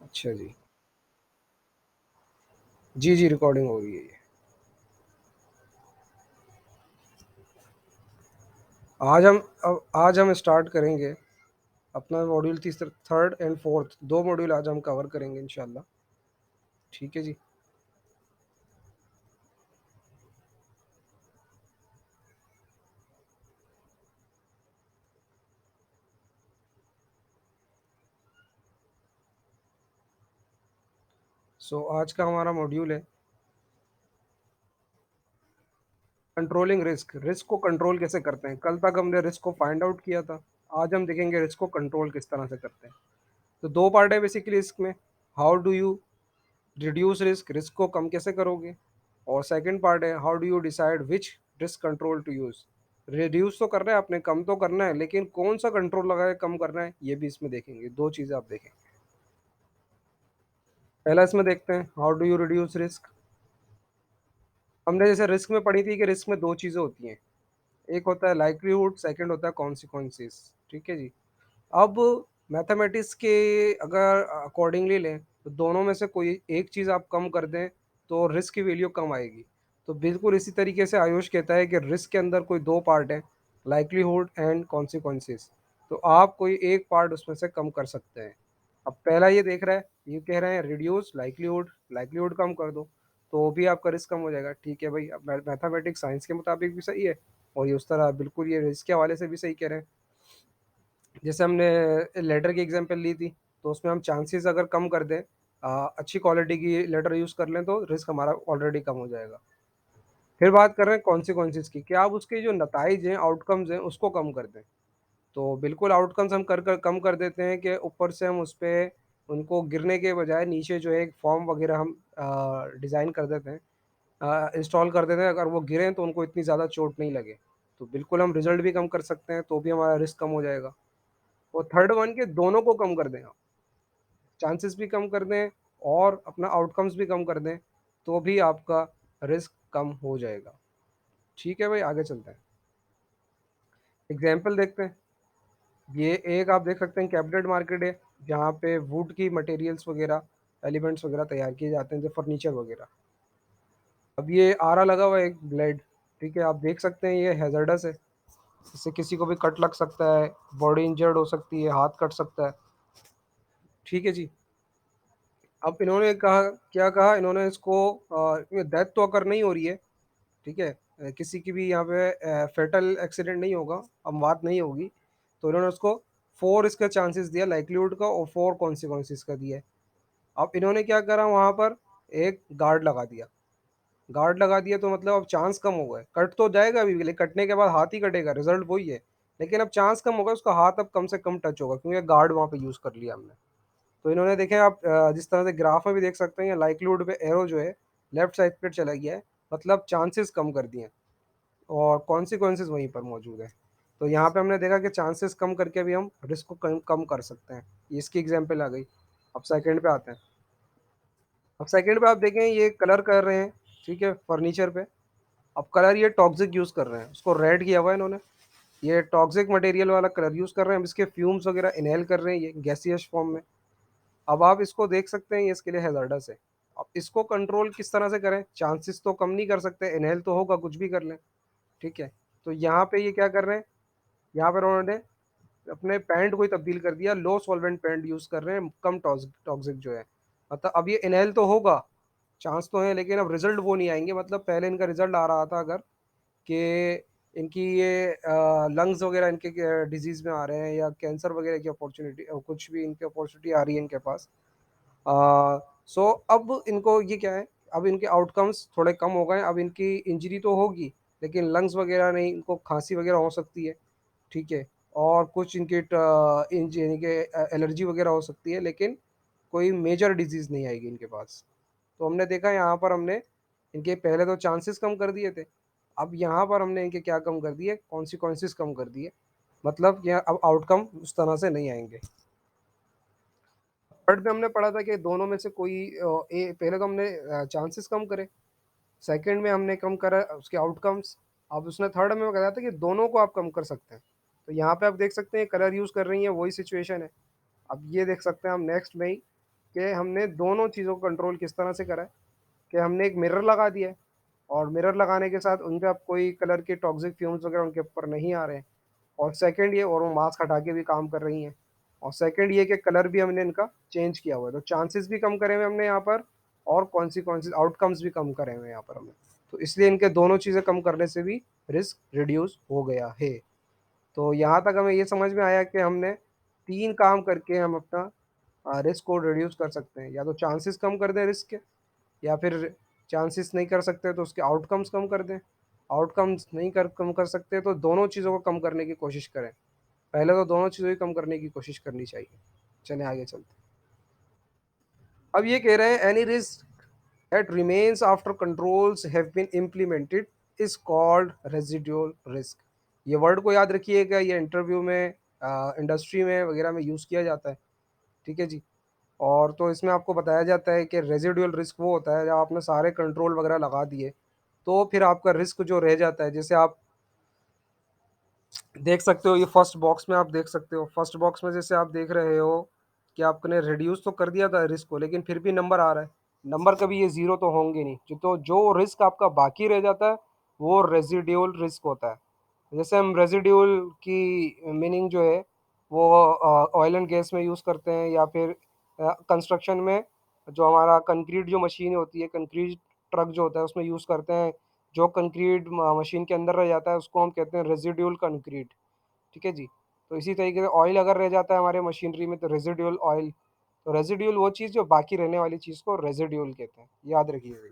अच्छा जी। जी, जी, रिकॉर्डिंग हो रही है ये। आज हम स्टार्ट करेंगे अपना मॉड्यूल तीसरा, थर्ड एंड फोर्थ 2 मॉड्यूल आज हम कवर करेंगे इंशाल्लाह। ठीक है जी। आज का हमारा मॉड्यूल है कंट्रोलिंग रिस्क। रिस्क को कंट्रोल कैसे करते हैं? कल तक हमने रिस्क को फाइंड आउट किया था। आज हम देखेंगे रिस्क को कंट्रोल किस तरह से करते हैं। तो 2 पार्ट है बेसिकली रिस्क में। How do you reduce risk? Risk को कम कैसे करोगे? और सेकंड पार्ट है how do you decide which risk control to use? Reduce तो करना है आपने, कम तो करना है, लेकिन कौन सा कंट्रोल लगा के कम करना है ये भी इसमें देखेंगे। 2 चीज़ें आप देखेंगे। पहला इसमें देखते हैं how do you reduce risk. हमने जैसे रिस्क में पढ़ी थी कि रिस्क में 2 चीज़ें होती हैं। एक होता है लाइक्लीहुड, सेकंड होता है कॉन्सिक्वेंसेस। ठीक है जी। अब मैथमेटिक्स के अगर अकॉर्डिंगली लें तो दोनों में से कोई एक चीज़ आप कम कर दें तो रिस्क की वैल्यू कम आएगी। तो बिल्कुल इसी तरीके से आयुष कहता है कि रिस्क के अंदर कोई 2 पार्ट हैं, लाइक्लीहुड एंड कॉन्सिक्वेंसेस। तो आप कोई एक पार्ट उसमें से कम कर सकते हैं। अब पहला ये देख रहा है, ये कह रहे हैं रिड्यूस लाइक्लीहुड, लाइक्लीहुड कम कर दो तो भी आपका रिस्क कम हो जाएगा। ठीक है भाई, अब मैथमेटिक्स साइंस के मुताबिक भी सही है और ये उस तरह बिल्कुल ये रिस्क के हवाले से भी सही कह रहे हैं। जैसे हमने लेटर की एग्जांपल ली थी, तो उसमें हम चांसेस अगर कम कर दें, अच्छी क्वालिटी की लेटर यूज़ कर लें तो रिस्क हमारा ऑलरेडी कम हो जाएगा। फिर बात कर रहे हैं कॉन्सिक्वेंसेस की, कि आप उसके जो नताइज हैं, आउटकम्स हैं, उसको कम कर दें। तो बिल्कुल आउटकम्स हम कर कम कर देते हैं कि ऊपर से हम उसपे उनको गिरने के बजाय नीचे जो है एक फॉर्म वगैरह हम डिज़ाइन कर देते हैं, इंस्टॉल कर देते हैं, अगर वो गिरें तो उनको इतनी ज़्यादा चोट नहीं लगे। तो बिल्कुल हम रिज़ल्ट भी कम कर सकते हैं, तो भी हमारा रिस्क कम हो जाएगा। और थर्ड वन के दोनों को कम कर दें आप, चांसेस भी कम कर दें और अपना आउटकम्स भी कम कर दें, तो भी आपका रिस्क कम हो जाएगा। ठीक है भाई, आगे चलते हैं। एग्जाम्पल देखते हैं। ये एक आप देख सकते हैं कैबिनेट मार्केट है, जहाँ पे वुड की मटेरियल्स वगैरह, एलिमेंट्स वगैरह तैयार किए जाते हैं, जो फर्नीचर वगैरह। अब ये आरा लगा हुआ है एक ब्लेड। ठीक है, आप देख सकते हैं ये हैजर्डस है, इससे किसी को भी कट लग सकता है, बॉडी इंजर्ड हो सकती है, हाथ कट सकता है। ठीक है जी। अब इन्होंने कहा, क्या कहा इन्होंने इसको, डेथ तो अगर नहीं हो रही है, ठीक है, किसी की भी यहाँ पे फेटल एक्सीडेंट नहीं होगा, अमवात नहीं होगी, तो इन्होंने उसको 4 इसका चांसेस दिया लाइक्लीहुड का और 4 कॉन्सिक्वेंसेस का दिया। अब इन्होंने क्या करा, वहाँ पर एक गार्ड लगा दिया। गार्ड लगा दिया तो मतलब अब चांस कम हो गए, कट तो जाएगा अभी भी, लेकिन कटने के बाद हाथ ही कटेगा, रिजल्ट वही है, लेकिन अब चांस कम होगा, उसका हाथ अब कम से कम टच होगा क्योंकि गार्ड वहाँ पे यूज़ कर लिया हमने। तो इन्होंने देखे आप, जिस तरह से ग्राफ में भी देख सकते हैं, लाइक्लीहुड पे एरो जो है लेफ्ट साइड पे चला गया है, मतलब चांसेस कम कर दिए हैं और कॉन्सिक्वेंसेस वहीं पर मौजूद है। तो यहाँ पे हमने देखा कि चांसेस कम करके भी हम रिस्क को कम कम कर सकते हैं। ये इसकी एग्जांपल आ गई। अब सेकंड पे आते हैं। अब सेकंड पे आप देखें, ये कलर कर रहे हैं, ठीक है, फर्नीचर पे। अब कलर ये टॉक्सिक यूज़ कर रहे हैं, उसको रेड किया हुआ है इन्होंने। ये टॉक्सिक मटेरियल वाला कलर यूज़ कर रहे हैं, अब इसके फ्यूम्स वगैरह इनहेल कर रहे हैं ये गैसियस फॉर्म में। अब आप इसको देख सकते हैं, ये इसके लिए हैज़ार्डस है। अब इसको कंट्रोल किस तरह से करें? चांसेस तो कम नहीं कर सकते, इनहेल तो होगा, कुछ भी कर लें। ठीक है, तो यहाँ पे ये क्या कर रहे हैं, यहाँ पर उन्होंने अपने पैंट को ही तब्दील कर दिया, लो सॉल्वेंट पैंट यूज़ कर रहे हैं, कम टॉक्सिक जो है। मतलब अब ये इनहेल तो होगा, चांस तो है, लेकिन अब रिजल्ट वो नहीं आएंगे। मतलब पहले इनका रिजल्ट आ रहा था अगर कि इनकी ये लंग्स वगैरह इनके डिजीज़ में आ रहे हैं या कैंसर वगैरह की अपॉर्चुनिटी, कुछ भी इनकी अपॉर्चुनिटी आ रही है इनके पास। सो अब इनको ये क्या है, अब इनके आउटकम्स थोड़े कम हो गए। अब इनकी इंजरी तो होगी, लेकिन लंग्स वगैरह नहीं, इनको खांसी वगैरह हो सकती है। ठीक है, और कुछ इनके यानी कि एलर्जी वगैरह हो सकती है, लेकिन कोई मेजर डिजीज़ नहीं आएगी इनके पास। तो हमने देखा यहाँ पर हमने इनके पहले तो चांसेस कम कर दिए थे, अब यहाँ पर हमने इनके क्या कम कर दिए, कॉन्सिक्वेंसेस कम कर दिए। मतलब ये अब आउटकम उस तरह से नहीं आएंगे। थर्ड में हमने पढ़ा था कि दोनों में से कोई पहले तो हमने चांसेस कम करे, सेकंड में हमने कम करा उसके आउटकम्स। अब उसने थर्ड में बताया था कि दोनों को आप कम कर सकते हैं। तो यहाँ पे आप देख सकते हैं कलर यूज़ कर रही हैं, वही सिचुएशन है। अब ये देख सकते हैं हम नेक्स्ट में ही, कि हमने दोनों चीज़ों को कंट्रोल किस तरह से करा है कि हमने एक मिरर लगा दिया है और मिरर लगाने के साथ उन पे अब कोई कलर के टॉक्सिक फ्यूम्स वगैरह उनके ऊपर नहीं आ रहे हैं। और सेकंड ये, और वो मास्क हटा के भी काम कर रही हैं। और सेकंड ये कि कलर भी हमने इनका चेंज किया हुआ है, तो चांसेस भी कम करे हुए हमने यहाँ पर और कॉन्सिक्वेंसेस आउटकम्स भी कम करे हुए हैं यहाँ पर हमने। तो इसलिए इनके दोनों चीज़ें कम करने से भी रिस्क रिड्यूस हो गया है। तो यहाँ तक हमें ये समझ में आया कि हमने 3 काम करके हम अपना रिस्क को रिड्यूस कर सकते हैं। या तो चांसेस कम कर दें रिस्क के, या फिर चांसेस नहीं कर सकते तो उसके आउटकम्स कम कर दें। आउटकम्स नहीं कर कम कर सकते तो दोनों चीज़ों को कम करने की कोशिश करें। पहले तो दोनों चीज़ों को कम करने की कोशिश करनी चाहिए। चलें आगे चलते हैं। अब ये कह रहे हैं any risk that remains after controls have been implemented is called residual risk. ये वर्ड को याद रखिएगा, ये इंटरव्यू में इंडस्ट्री में वगैरह में यूज़ किया जाता है। ठीक है जी। और तो इसमें आपको बताया जाता है कि रेजिडुअल रिस्क वो होता है जब आपने सारे कंट्रोल वगैरह लगा दिए, तो फिर आपका रिस्क जो रह जाता है, जैसे आप देख सकते हो, ये फर्स्ट बॉक्स में आप देख सकते हो, फर्स्ट बॉक्स में जैसे आप देख रहे हो कि आपने रिड्यूस तो कर दिया था रिस्क को, लेकिन फिर भी नंबर आ रहा है। नंबर कभी ये ज़ीरो तो होंगे नहीं, जो रिस्क आपका बाकी रह जाता है वो रेजिडुअल रिस्क होता है। जैसे हम रेजिडुअल की मीनिंग जो है वो ऑयल एंड गैस में यूज़ करते हैं, या फिर कंस्ट्रक्शन में जो हमारा कंक्रीट जो मशीन होती है, कंक्रीट ट्रक जो होता है उसमें यूज़ करते हैं। जो कंक्रीट मशीन के अंदर रह जाता है उसको हम कहते हैं रेजिडुअल कंक्रीट। ठीक है जी। तो इसी तरीके से ऑयल अगर रह जाता है हमारे मशीनरी में तो रेजिडुअल ऑयल। तो रेजिडुअल वो चीज़ जो बाकी रहने वाली चीज़ को रेजिडुअल कहते हैं, याद रखिएगा।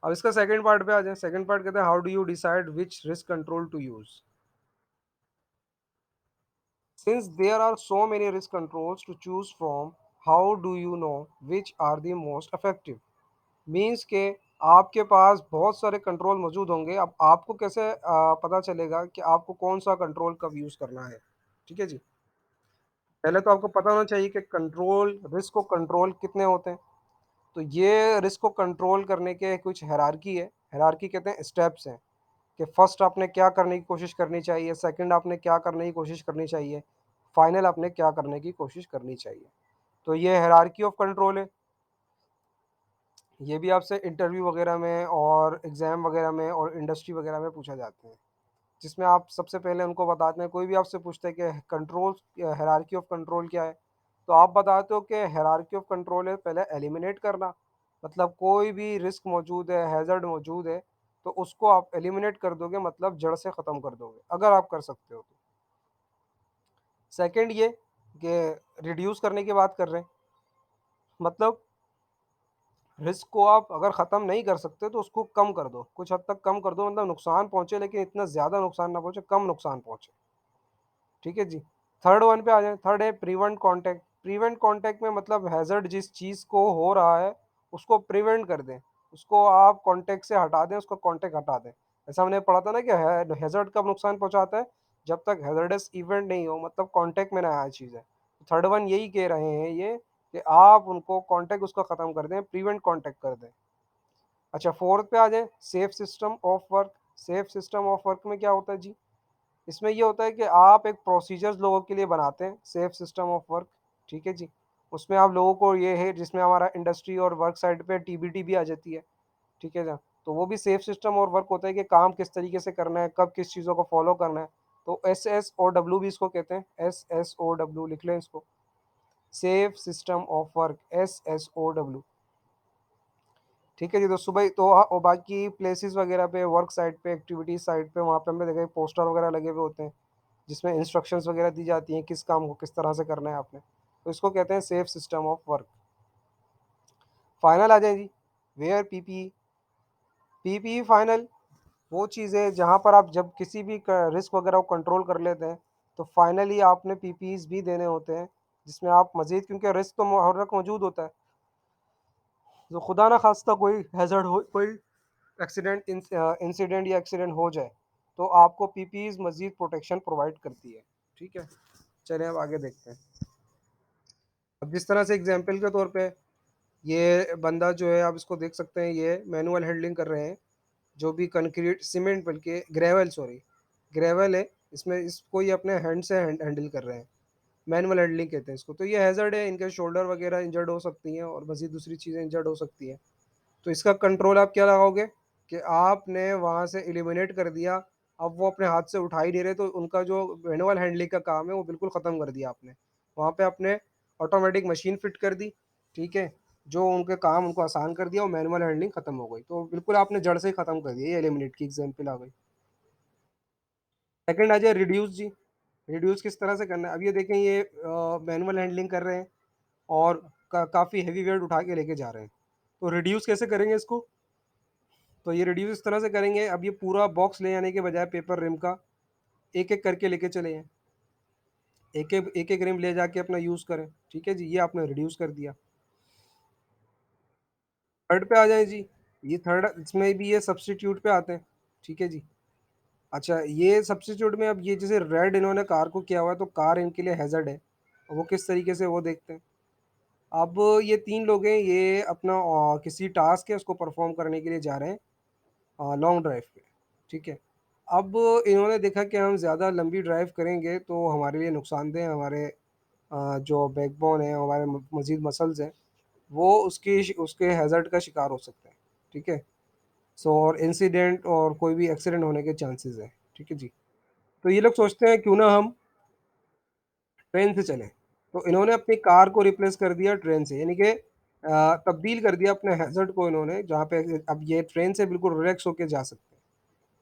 अब इसका सेकंड पार्ट पे आ जाए। सेकंड पार्ट कहते हैं how do you decide which risk control to use. Since there are so many risk controls to choose from, how do you know which are the most effective. Means के आपके पास बहुत सारे control मौजूद होंगे, अब आपको कैसे पता चलेगा कि आपको कौन सा कंट्रोल कब यूज़ करना है। ठीक है जी। पहले तो आपको पता होना चाहिए कि कंट्रोल रिस्क को कंट्रोल कितने होते हैं। तो ये रिस्क को कंट्रोल करने के कुछ हायरार्की है। हायरार्की कहते हैं स्टेप्स हैं कि फर्स्ट आपने क्या करने की कोशिश करनी चाहिए, सेकंड आपने क्या करने की कोशिश करनी चाहिए, फाइनल आपने क्या करने की कोशिश करनी चाहिए। तो ये हायरार्की ऑफ कंट्रोल है। ये भी आपसे इंटरव्यू वगैरह में और एग्ज़ाम वगैरह में और इंडस्ट्री वगैरह में पूछा जाते हैं, जिसमें आप सबसे पहले उनको बताते हैं, कोई भी आपसे पूछता है कि कंट्रोल हायरार्की ऑफ कंट्रोल क्या है, तो आप बताते हो कि हायरार्की ऑफ कंट्रोल है पहले एलिमिनेट करना। मतलब कोई भी रिस्क मौजूद है, हैज़र्ड मौजूद है, तो उसको आप एलिमिनेट कर दोगे, मतलब जड़ से ख़त्म कर दोगे अगर आप कर सकते हो तो। सेकंड ये कि रिड्यूस करने की बात कर रहे हैं, मतलब रिस्क को आप अगर ख़त्म नहीं कर सकते तो उसको कम कर दो, कुछ हद तक कम कर दो, मतलब नुकसान पहुँचे लेकिन इतना ज़्यादा नुकसान ना पहुँचे, कम नुकसान पहुँचे। ठीक है जी। थर्ड वन पे आ जाए। थर्ड है प्रिवेंट कांटेक्ट। प्रिवेंट कांटेक्ट में मतलब हैज़र्ड जिस चीज़ को हो रहा है उसको प्रिवेंट कर दें, उसको आप कांटेक्ट से हटा दें, उसका कांटेक्ट हटा दें। ऐसा हमने पढ़ा था ना कि हैज़र्ड कब नुकसान पहुंचाता है, जब तक हैज़र्डस इवेंट नहीं हो, मतलब कांटेक्ट में ना आया चीज़ है। थर्ड वन यही कह रहे हैं ये कि आप उनको कांटेक्ट उसका ख़त्म कर दें, प्रिवेंट कांटेक्ट कर दें। अच्छा, फोर्थ पे आ जाए, safe system of work. Safe system of work में क्या होता है जी, इसमें ये होता है कि आप एक प्रोसीजर्स लोगों के लिए बनाते हैं, सेफ सिस्टम ऑफ वर्क। ठीक है जी। उसमें आप लोगों को ये है, जिसमें हमारा इंडस्ट्री और वर्क साइड पे टीबीटी भी आ जाती है। ठीक है ना। तो वो भी सेफ सिस्टम और वर्क होता है कि काम किस तरीके से करना है, कब किस चीज़ों को फॉलो करना है। तो SSOW भी इसको कहते हैं, SSOW लिख लें इसको, safe system of work, SSOW। ठीक है जी। तो सुबह तो और बाकी प्लेसेस वगैरह पे, वर्क साइट पे, एक्टिविटी साइट पे, वहाँ पे हमने देखा पोस्टर वगैरह लगे हुए होते हैं जिसमें इंस्ट्रक्शंस वगैरह दी जाती हैं किस काम को किस तरह से करना है आपने। तो इसको कहते हैं safe system of work. Final आ जाए जी, वेयर पीपीई। पीपीई फाइनल वो चीज़ है जहाँ पर आप जब किसी भी रिस्क वगैरह को कंट्रोल कर लेते हैं तो फाइनली आपने पीपीईज भी देने होते हैं, जिसमें आप मजीद, क्योंकि रिस्क तो हर वक्त मौजूद होता है, तो खुदा ना खास्ता कोई हैज़र्ड हो, कोई एक्सीडेंट इंसिडेंट या एक्सीडेंट हो जाए तो आपको पीपीईज मजीद प्रोटेक्शन प्रोवाइड करती है। ठीक है। चलिए अब आगे देखते हैं। अब जिस तरह से एग्जांपल के तौर पे ये बंदा जो है, आप इसको देख सकते हैं, ये मैनुअल हैंडलिंग कर रहे हैं, जो भी कंक्रीट सीमेंट, बल्कि ग्रेवल, सॉरी ग्रेवल है, इसमें इसको ये अपने हैंड से हैंडल कर रहे हैं। मैनुअल हैंडलिंग कहते हैं इसको। तो ये हैज़र्ड है, इनके शोल्डर वगैरह इंजर्ड हो सकती हैं और मज़ीद दूसरी चीज़ें इंजर्ड हो सकती हैं। तो इसका कंट्रोल आप क्या लगाओगे कि आपने वहाँ से एलिमिनेट कर दिया, अब वो अपने हाथ से उठा ही नहीं रहे, तो उनका जो मैनुअल हैंडलिंग का काम है वो बिल्कुल ख़त्म कर दिया आपने। वहाँ पे आपने ऑटोमेटिक मशीन फिट कर दी, ठीक है? जो उनके काम उनको आसान कर दिया और मैनुअल हैंडलिंग ख़त्म हो गई। तो बिल्कुल आपने जड़ से ही ख़त्म कर दिया, ये एलिमिनेट की एग्ज़ाम्पल आ गई। सेकंड आ जाए रिड्यूस जी। रिड्यूस किस तरह से करना है? अब ये देखें, ये मैनुअल हैंडलिंग कर रहे हैं और काफ़ी हेवी वेट उठा के लेके जा रहे हैं। तो रिड्यूस कैसे करेंगे इसको? तो ये रिड्यूस इस तरह से करेंगे, अब ये पूरा बॉक्स ले आने के बजाय पेपर रिम का एक-एक करके लेके चले जाएँ। एक-एक रिम ले जाके अपना यूज़ करें, ठीक है जी? ये आपने रिड्यूस कर दिया। थर्ड पे आ जाएँ जी। ये थर्ड, इसमें भी ये सब्स्टिट्यूट पे आते हैं, ठीक है जी? अच्छा, ये सब्स्टिट्यूट में अब ये जैसे रेड इन्होंने कार को किया हुआ है, तो कार इनके लिए हैज़र्ड है। वो किस तरीके से वो देखते हैं। अब ये 3 लोग हैं, ये अपना किसी टास्क है उसको परफ़ॉर्म करने के लिए जा रहे हैं लॉन्ग ड्राइव पे, ठीक है। अब इन्होंने देखा कि हम ज़्यादा लंबी ड्राइव करेंगे तो हमारे लिए नुकसानदेह है, हमारे जो बैकबोन है, हमारे मज़ीद मसल्स हैं, वो उसके हैज़र्ड का शिकार हो सकते हैं, ठीक है। सो और इंसिडेंट और कोई भी एक्सीडेंट होने के चांसेस हैं, ठीक है जी। तो ये लोग सोचते हैं क्यों ना हम ट्रेन से चलें। तो इन्होंने अपनी कार को रिप्लेस कर दिया ट्रेन से, यानी कि तब्दील कर दिया अपने हैज़र्ड को इन्होंने, जहाँ पे अब ये ट्रेन से बिल्कुल रिलैक्स होके जा सकते हैं,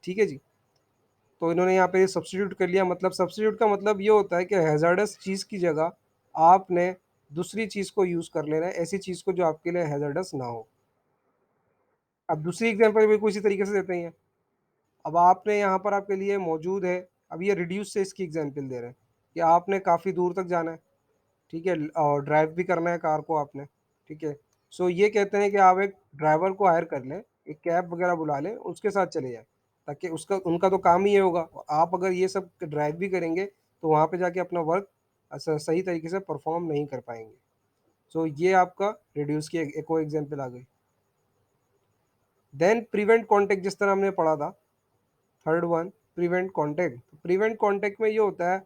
ठीक है जी। तो इन्होंने यहाँ पे सब्स्टिट्यूट कर लिया, मतलब सब्स्टिट्यूट का मतलब ये होता है कि हैज़ार्डस चीज़ की जगह आपने दूसरी चीज़ को यूज़ कर लेना है, ऐसी चीज़ को जो आपके लिए हैज़ार्डस ना हो। अब दूसरी एग्ज़ाम्पल बिल्कुल इसी तरीके से देते हैं। अब आपने यहाँ पर आपके लिए मौजूद है, अब ये रिड्यूस से इसकी एग्ज़ाम्पल दे रहे हैं कि आपने काफ़ी दूर तक जाना है, ठीक है? और ड्राइव भी करना है कार को आपने, ठीक है? सो ये कहते हैं कि आप एक ड्राइवर को हायर कर लें, एक कैब वगैरह बुला लें, उसके साथ चले जाएँ, ताकि उसका उनका तो काम ही ये होगा। आप अगर ये सब ड्राइव भी करेंगे, तो वहाँ पे जाके अपना वर्क सही तरीके से परफ़ॉर्म नहीं कर पाएँगे। सो ये आपका रिड्यूस की एक और एग्ज़ाम्पल आ गई। देन प्रिवेंट कॉन्टैक्ट, जिस तरह हमने पढ़ा था, third one prevent contact. Prevent contact में ये होता है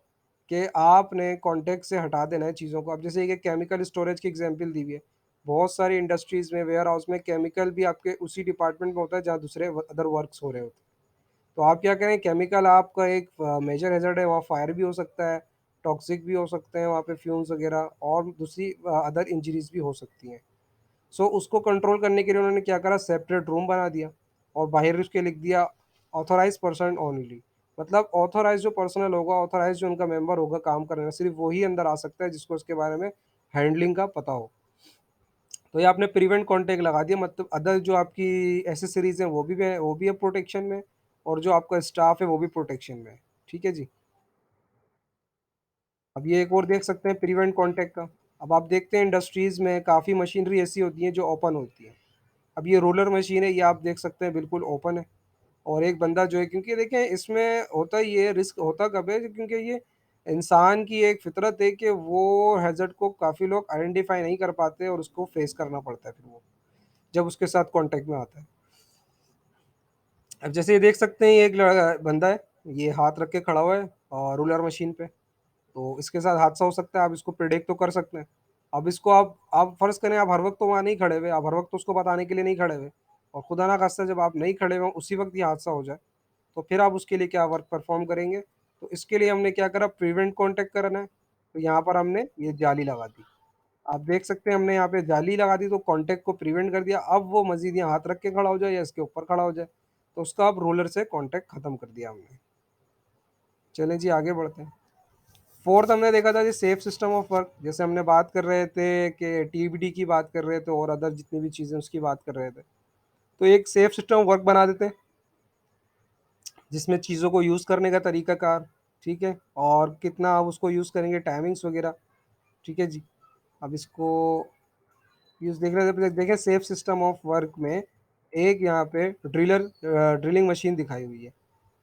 कि आपने कॉन्टैक्ट से हटा देना है चीज़ों को। अब जैसे ये केमिकल स्टोरेज की एग्जांपल दी हुई है, बहुत सारी इंडस्ट्रीज़ में वेयर हाउस में केमिकल भी आपके उसी डिपार्टमेंट में होता है जहाँ दूसरे अदर वर्क्स हो रहे होते हैं। तो आप क्या करें, केमिकल आपका एक मेजर हैज़र्ड है, वहाँ फायर भी हो सकता है, टॉक्सिक भी हो सकते हैं वहाँ पे फ्यूम्स वगैरह, और दूसरी अदर इंजरीज भी हो सकती हैं। सो उसको कंट्रोल करने के लिए उन्होंने क्या करा, सेपरेट रूम बना दिया और बाहर उसके लिख दिया ऑथराइज पर्सन ओनली। मतलब ऑथराइज जो पर्सनल होगा, ऑथराइज जो उनका मेंबर होगा काम करने में, सिर्फ वही अंदर आ सकता है जिसको उसके बारे में हैंडलिंग का पता हो। तो ये आपने प्रिवेंट कॉन्टैक्ट लगा दिया, मतलब अदर जो आपकी एसेसरीज हैं वो भी है प्रोटेक्शन में, और जो आपका स्टाफ है वो भी प्रोटेक्शन में है, ठीक है जी। अब ये एक और देख सकते हैं प्रिवेंट कॉन्टैक्ट का। अब आप देखते हैं इंडस्ट्रीज में काफ़ी मशीनरी ऐसी होती है जो ओपन होती है। अब ये रोलर मशीन है, ये आप देख सकते हैं बिल्कुल ओपन है, और एक बंदा जो है, क्योंकि देखें इसमें होता ये रिस्क होता कब है, क्योंकि ये इंसान की एक फितरत है कि वो हैज़र्ड को काफ़ी लोग आइडेंटिफाई नहीं कर पाते और उसको फेस करना पड़ता है फिर वो, जब उसके साथ कॉन्टैक्ट में आता है। अब जैसे ये देख सकते हैं, ये एक बंदा है, ये हाथ रख के खड़ा हुआ है और रूलर मशीन पे, तो इसके साथ हादसा हो सकता है, आप इसको प्रिडिक्ट तो कर सकते हैं। अब इसको आप फ़र्ज़ करें, आप हर वक़्त तो वहाँ नहीं खड़े हुए, आप हर वक़्त तो उसको बताने के लिए नहीं खड़े हुए, और खुदा ना ख़ास्ता जब आप नहीं खड़े हुए, उसी वक़्त ये हादसा हो जाए, तो फिर आप उसके लिए क्या वर्क परफ़ॉर्म करेंगे? तो इसके लिए हमने क्या करा, प्रिवेंट कॉन्टैक्ट करना है, तो यहाँ पर हमने ये जाली लगा दी। आप देख सकते हैं हमने यहाँ पे जाली लगा दी, तो कॉन्टैक्ट को प्रिवेंट कर दिया, अब वो मज़ीद यहाँ हाथ रख के खड़ा हो जाए या इसके ऊपर खड़ा हो जाए, तो उसका अब रोलर से कॉन्टैक्ट ख़त्म कर दिया हमने। चलें जी, आगे बढ़ते हैं। फोर्थ हमने देखा था जी सेफ सिस्टम ऑफ वर्क, जैसे हमने बात कर रहे थे कि टीबीडी की बात कर रहे थे और अदर जितनी भी चीज़ें उसकी बात कर रहे थे। तो एक सेफ सिस्टम ऑफ वर्क बना देते हैं, जिसमें चीज़ों को यूज़ करने का तरीकाकार, ठीक है, और कितना आप उसको यूज़ करेंगे, टाइमिंग्स वगैरह, ठीक है जी। अब इसको यूज़ देख रहे थे, देखें सेफ सिस्टम ऑफ वर्क में एक यहाँ पे ड्रिलिंग मशीन दिखाई हुई है।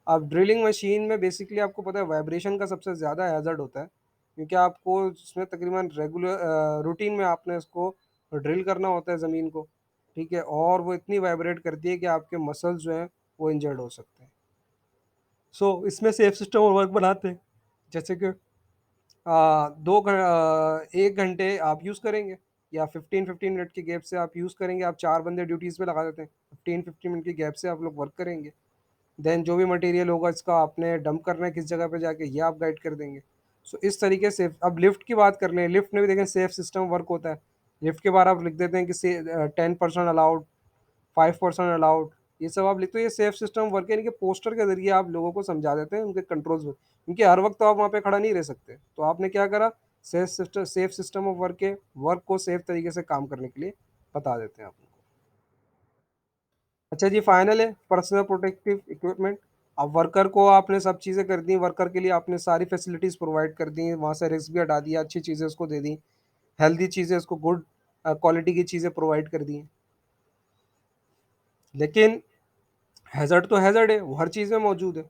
अब ड्रिलिंग मशीन में बेसिकली आपको पता है वाइब्रेशन का सबसे ज़्यादा हैज़र्ड होता है, क्योंकि आपको उसमें तकरीबन रूटीन में आपने उसको ड्रिल करना होता है ज़मीन को, ठीक है, और वो इतनी वाइब्रेट करती है कि आपके मसल्स जो हैं वो इंजर्ड हो सकते हैं। सो इसमें सेफ सिस्टम और वर्क बनाते हैं, जैसे कि एक घंटे आप यूज़ करेंगे, या 15-15 मिनट के गैप से आप यूज़ करेंगे। आप 4 बंदे ड्यूटीज़ पे लगा देते हैं, 15-15 मिनट के गैप से आप लोग वर्क करेंगे। देन जो भी मटेरियल होगा इसका आपने डंप करना है किस जगह पे जाके, ये आप गाइड कर देंगे। सो इस तरीके से अब लिफ्ट की बात कर लें, लिफ्ट में भी देखें सेफ सिस्टम वर्क होता है। लिफ्ट के बारे आप लिख देते हैं कि से 10% अलाउड, 5% अलाउड, ये सब आप लिखते हो। ये सेफ सिस्टम वर्क है, इनके पोस्टर के जरिए आप लोगों को समझा देते हैं उनके कंट्रोल्स में, क्योंकि हर वक्त तो आप वहाँ पे खड़ा नहीं रह सकते। तो आपने क्या करा, सेफ सिस्टम ऑफ वर्क के वर्क को सेफ तरीके से काम करने के लिए बता देते हैं आप। अच्छा जी, फाइनल है पर्सनल प्रोटेक्टिव इक्विपमेंट। अब वर्कर को आपने सब चीज़ें कर दी, वर्कर के लिए आपने सारी फैसिलिटीज़ प्रोवाइड कर दी, वहाँ से रिस्क भी हटा दिया, अच्छी चीज़ें उसको दे दी, हेल्दी चीज़ें उसको, गुड क्वालिटी की चीज़ें प्रोवाइड कर दी। लेकिन हैज़र्ड तो हैज़र्ड है, वो हर चीज़ में मौजूद है।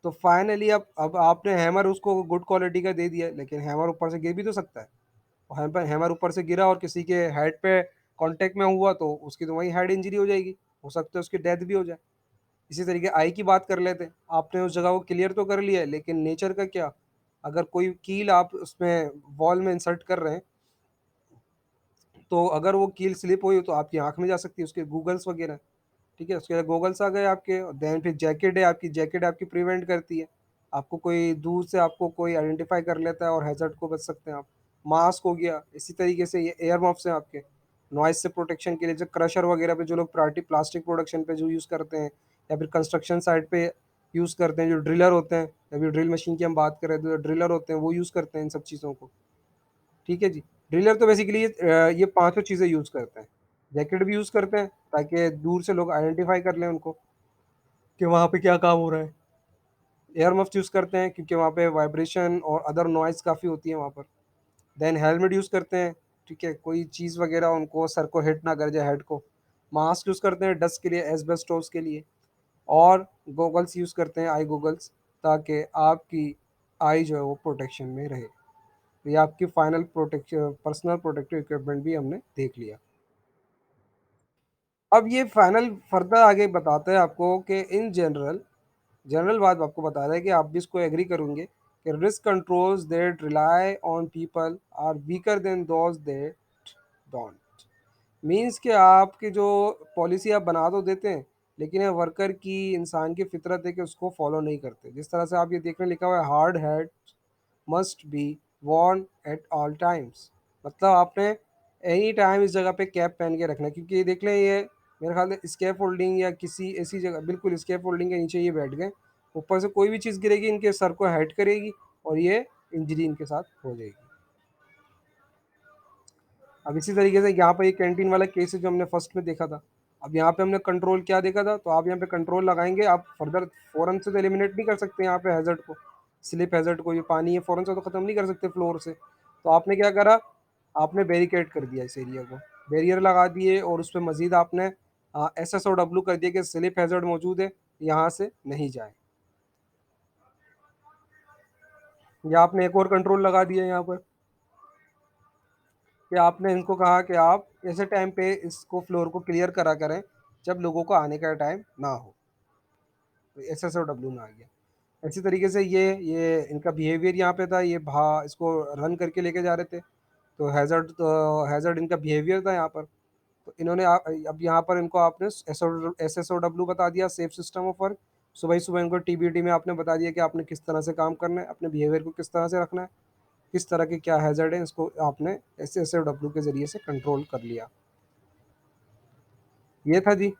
तो फाइनली अब आपने हैमर उसको गुड क्वालिटी का दे दिया, लेकिन हैमर ऊपर से गिर भी तो सकता है। और हैमर हैमर ऊपर से गिरा और किसी के हेड पे कांटेक्ट में हुआ तो उसकी तो वहीं हेड इंजरी हो जाएगी, हो सकता है उसकी डेथ भी हो जाए। इसी तरीके आई की बात कर लेते हैं, आपने उस जगह को क्लियर तो कर लिया है, लेकिन नेचर का क्या, अगर कोई कील आप उसमें वॉल में इंसर्ट कर रहे हैं, तो अगर वो कील स्लिप हुई तो आपकी आंख में जा सकती है, उसके गूगल्स वगैरह। ठीक है, उसके बाद गॉगल्स आ गए आपके, देन फिर जैकेट है आपकी, जैकेट आपकी प्रिवेंट करती है, आपको कोई दूर से आपको कोई आइडेंटिफाई कर लेता है और हैजर्ड को बच सकते हैं आप। मास्क हो गया, इसी तरीके से ये एयर मफ्स हैं आपके, नॉइस से प्रोटेक्शन के लिए, जो क्रशर वगैरह पे जो लोग प्लास्टिक प्रोडक्शन पे जो यूज़ करते हैं, या फिर कंस्ट्रक्शन साइट पे यूज़ करते हैं, जो ड्रिलर होते हैं, या फिर ड्रिल मशीन की हम बात करें तो जो ड्रिलर होते हैं वो यूज़ करते हैं इन सब चीज़ों को। ठीक है जी। ड्रिलर तो बेसिकली ये पाँचों चीज़ें यूज़ करते हैं। जैकेट भी यूज़ करते हैं ताकि दूर से लोग आइडेंटिफ़ाई कर लें उनको कि वहाँ पे क्या काम हो रहा है। एयर मफ्स यूज़ करते हैं क्योंकि वहाँ पे वाइब्रेशन और अदर नॉइज़ काफ़ी होती है वहाँ पर। देन हेलमेट यूज़ करते हैं, ठीक है? कोई चीज़ वग़ैरह उनको सर को हिट ना कर जाए, हेड को। मास्क यूज़ करते हैं डस्ट के लिए, एस्बेस्टोस के लिए, और गॉगल्स यूज़ करते हैं, आई गॉगल्स, ताकि आपकी आई जो है वो प्रोटेक्शन में रहे। तो ये आपकी फाइनल पर्सनल प्रोटेक्टिव इक्विपमेंट भी हमने देख लिया। अब ये फाइनल फर्दर आगे बताते हैं आपको कि इन जनरल, जनरल बात आपको बता रहा है कि आप भी इसको एग्री करेंगे कि risk controls that rely on people are weaker than those that don't. Means कि आपकी जो पॉलिसी आप बना तो देते हैं, लेकिन ये वर्कर की, इंसान की फितरत है कि उसको फॉलो नहीं करते। जिस तरह से आप ये देखने लिखा हुआ है, hard head must be Warne at all times, मतलब आपने एनी टाइम इस जगह पे कैप पहन के रखना है, क्योंकि ये देख लें, ये मेरे ख्याल से स्केप होल्डिंग या किसी ऐसी जगह, बिल्कुल स्केप होल्डिंग के नीचे ये बैठ गए, ऊपर से कोई भी चीज़ गिरेगी इनके सर को हेड करेगी और ये इंजरी इनके साथ हो जाएगी। अब इसी तरीके से यहाँ पर ये कैंटीन वाला केस है जो हमने फर्स्ट में देखा था। अब यहाँ पे हमने कंट्रोल क्या देखा था, तो आप यहाँ पे कंट्रोल लगाएंगे, आप फर्दर फ़ौरन से तो एलिमिनेट नहीं कर सकते यहाँ पे हैज़र्ड को, स्लिप हैज़र्ड को, ये पानी है, फ़ौरन से तो ख़त्म नहीं कर सकते फ्लोर से। तो आपने क्या करा, आपने बैरिकेड कर दिया इस एरिया को, बैरियर लगा दिए, और उस पे मज़ीद आपने SSOW कर दिया कि स्लिप हैज़र्ड मौजूद है, यहाँ से नहीं जाए। या आपने एक और कंट्रोल लगा दिया यहाँ पर, कि आपने इनको कहा कि आप ऐसे टाइम पे इसको फ्लोर को क्लियर करा करें जब लोगों को आने का टाइम ना हो। तो SSOW में आ गया। इसी तरीके से ये इनका बिहेवियर यहाँ पे था, ये भा इसको रन करके लेके जा रहे थे, तो हैज़र्ड इनका बिहेवियर था यहाँ पर। तो इन्होंने अब यहाँ पर इनको आपने SSOW बता दिया, सेफ सिस्टम ऑफ वर्क। सुबह ही सुबह इनको TBT में आपने बता दिया कि आपने किस तरह से काम करना है, अपने बिहेवियर को किस तरह से रखना है, किस तरह के क्या हैज़र्ड है, इसको आपने SSOW के ज़रिए से कंट्रोल कर लिया। ये था जी।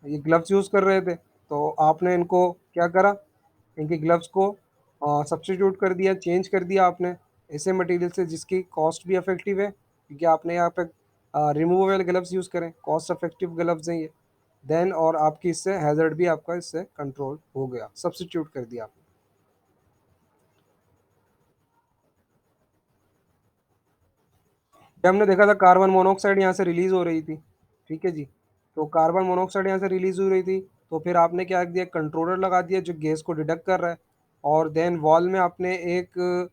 ये ग्लव्स यूज़ कर रहे थे, तो आपने इनको क्या करा, इनके ग्लव्स को सब्स्टिट्यूट कर दिया, चेंज कर दिया आपने ऐसे मटेरियल से जिसकी कॉस्ट भी इफेक्टिव है, क्योंकि आपने यहाँ पे रिमूवेबल ग्लव्स यूज़ करें, कॉस्ट इफेक्टिव ग्लव्स हैं ये। देन और आपकी इससे हैज़र्ड भी आपका इससे कंट्रोल हो गया, सब्स्टिट्यूट कर दिया आपने। जब हमने देखा था कार्बन मोनोऑक्साइड यहाँ से रिलीज हो रही थी, ठीक है जी। तो कार्बन मोनोऑक्साइड यहाँ से रिलीज हो रही थी, तो फिर आपने क्या किया, कंट्रोलर लगा दिया जो गैस को डिडक्ट कर रहा है, और देन वॉल में आपने एक